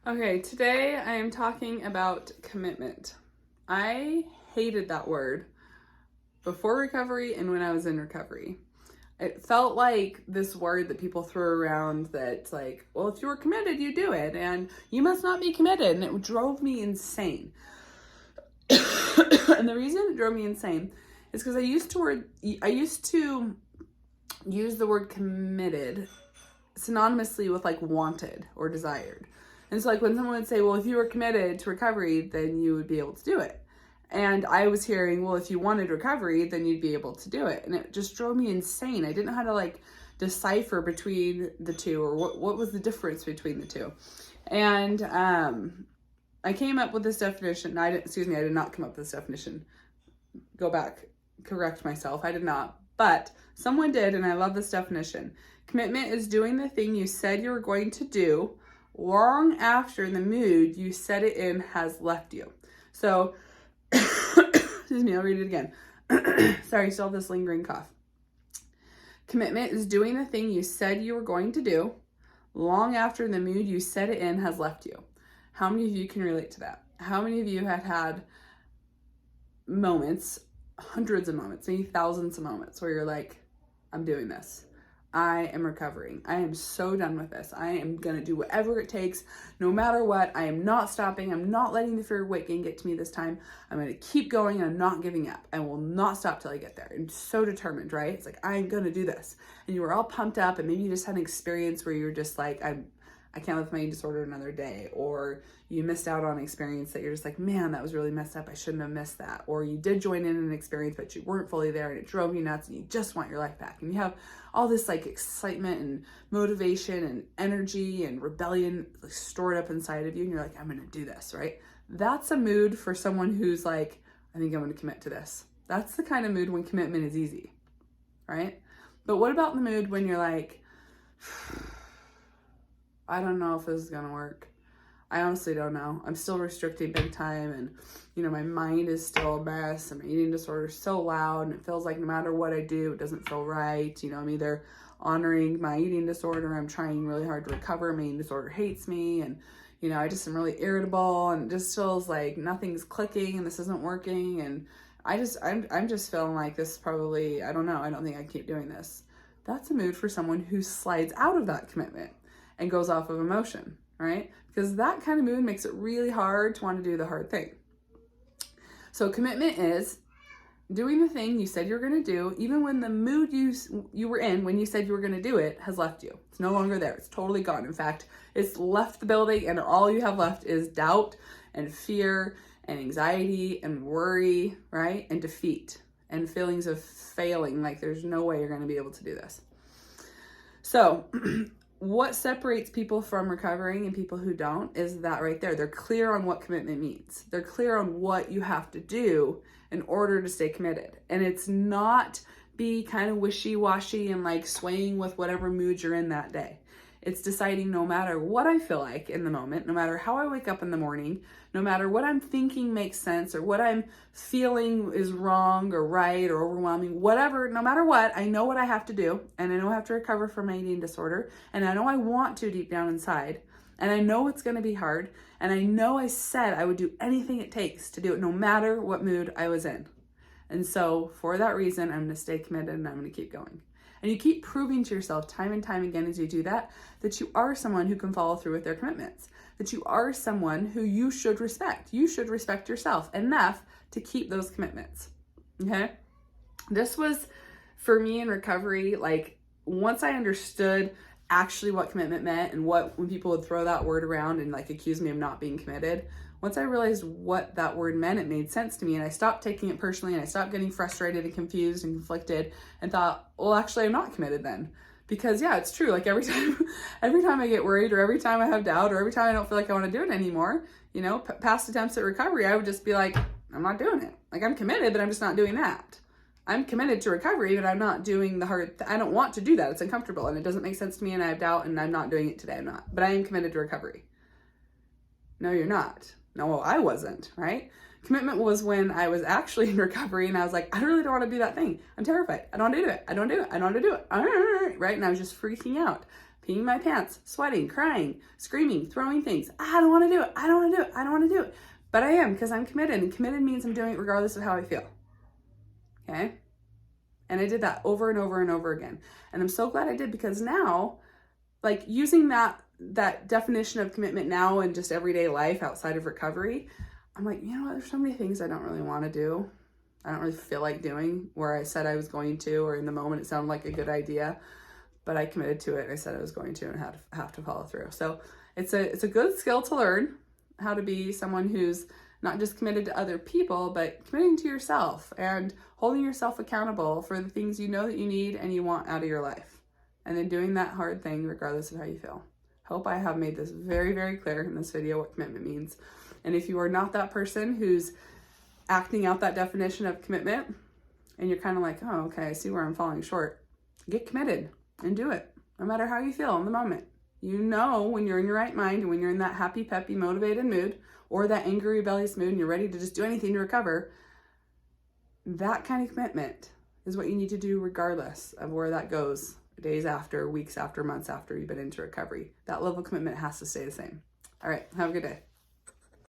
Okay, today I am talking about commitment. I hated that word before recovery and when I was in recovery. It felt like this word that people throw around that's like, well, if you were committed, you do it, and you must not be committed. And it drove me insane. And the reason it drove me insane is because I used to use the word committed synonymously with like wanted or desired. And so like when someone would say, well, if you were committed to recovery, then you would be able to do it. And I was hearing, well, if you wanted recovery, then you'd be able to do it. And it just drove me insane. I didn't know how to like decipher between the two, or what was the difference between the two. And I came up with this definition. I did not come up with this definition. Go back, correct myself. I did not. But someone did, and I love this definition. Commitment is doing the thing you said you were going to do long after the mood you set it in has left you. So, excuse me, I'll read it again. Sorry, still have this lingering cough. Commitment is doing the thing you said you were going to do long after the mood you set it in has left you. How many of you can relate to that? How many of you have had moments, hundreds of moments, maybe thousands of moments where you're like, I'm doing this. I am recovering. I am so done with this. I am going to do whatever it takes, no matter what. I am not stopping. I'm not letting the fear of weight gain get to me this time. I'm going to keep going. I'm not giving up. I will not stop till I get there. I'm so determined, right? It's like, I'm going to do this. And you were all pumped up, and maybe you just had an experience where you're just like, I can't live with my eating disorder another day. Or you missed out on an experience that you're just like, man, that was really messed up. I shouldn't have missed that. Or you did join in an experience, but you weren't fully there and it drove you nuts and you just want your life back. And you have all this like excitement and motivation and energy and rebellion like stored up inside of you. And you're like, I'm going to do this, right? That's a mood for someone who's like, I think I'm going to commit to this. That's the kind of mood when commitment is easy, right? But what about the mood when you're like, I don't know if this is going to work. I honestly don't know. I'm still restricting big time, and my mind is still a mess, and my eating disorder is so loud, and it feels like no matter what I do, it doesn't feel right. I'm either honoring my eating disorder, I'm trying really hard to recover, my eating disorder hates me, and I just am really irritable, and it just feels like nothing's clicking and this isn't working, and I'm just feeling like this probably, I don't know, I don't think I can keep doing this. That's a mood for someone who slides out of that commitment and goes off of emotion, right? Because that kind of mood makes it really hard to want to do the hard thing. So commitment is doing the thing you said you're going to do, even when the mood you were in when you said you were going to do it has left you. It's no longer there. It's totally gone. In fact, it's left the building, and all you have left is doubt and fear and anxiety and worry, right? And defeat and feelings of failing, like there's no way you're going to be able to do this. So what separates people from recovering and people who don't is that right there. They're clear on what commitment means. They're clear on what you have to do in order to stay committed. And it's not be kind of wishy-washy and like swaying with whatever mood you're in that day. It's deciding no matter what I feel like in the moment, no matter how I wake up in the morning, no matter what I'm thinking makes sense or what I'm feeling is wrong or right or overwhelming, whatever, no matter what, I know what I have to do, and I know I have to recover from my eating disorder, and I know I want to deep down inside, and I know it's going to be hard, and I know I said I would do anything it takes to do it no matter what mood I was in. And so for that reason, I'm going to stay committed and I'm going to keep going. And you keep proving to yourself time and time again as you do that you are someone who can follow through with their commitments, that you are someone who you should respect. You should respect yourself enough to keep those commitments, okay? This was, for me in recovery, like once I understood actually what commitment meant and when people would throw that word around and like accuse me of not being committed, once I realized what that word meant, it made sense to me, and I stopped taking it personally, and I stopped getting frustrated and confused and conflicted and thought, well, actually I'm not committed then. Because yeah, it's true. Like every time I get worried, or every time I have doubt, or every time I don't feel like I want to do it anymore, past attempts at recovery, I would just be like, I'm not doing it. Like I'm committed, but I'm just not doing that. I'm committed to recovery, but I'm not doing the hard, I don't want to do that. It's uncomfortable and it doesn't make sense to me, and I have doubt, and I'm not doing it today. I'm not, but I am committed to recovery. No, you're not. No, well, I wasn't, right? Commitment was when I was actually in recovery and I was like, I really don't want to do that thing. I'm terrified. I don't want to do it. I don't do it. I don't want to do it. Right? And I was just freaking out. peeing my pants, sweating, crying, screaming, throwing things. I don't want to do it. I don't want to do it. I don't want to do it. But I am, because I'm committed, and committed means I'm doing it regardless of how I feel. Okay? And I did that over and over and over again. And I'm so glad I did, because now, like, using that definition of commitment now in just everyday life outside of recovery, I'm like, you know what, there's so many things I don't really want to do. I don't really feel like doing, where I said I was going to, or in the moment it sounded like a good idea, but I committed to it and I said I was going to, and have to follow through. So it's a good skill to learn, how to be someone who's not just committed to other people, but committing to yourself and holding yourself accountable for the things you know that you need and you want out of your life. And then doing that hard thing regardless of how you feel. Hope I have made this very, very clear in this video what commitment means. And if you are not that person who's acting out that definition of commitment, and you're kind of like, oh, okay, I see where I'm falling short, get committed and do it, no matter how you feel in the moment. You know when you're in your right mind and when you're in that happy, peppy, motivated mood, or that angry, rebellious mood, and you're ready to just do anything to recover, that kind of commitment is what you need to do regardless of where that goes days after, weeks after, months after you've been into recovery. That level of commitment has to stay the same. All right, have a good day.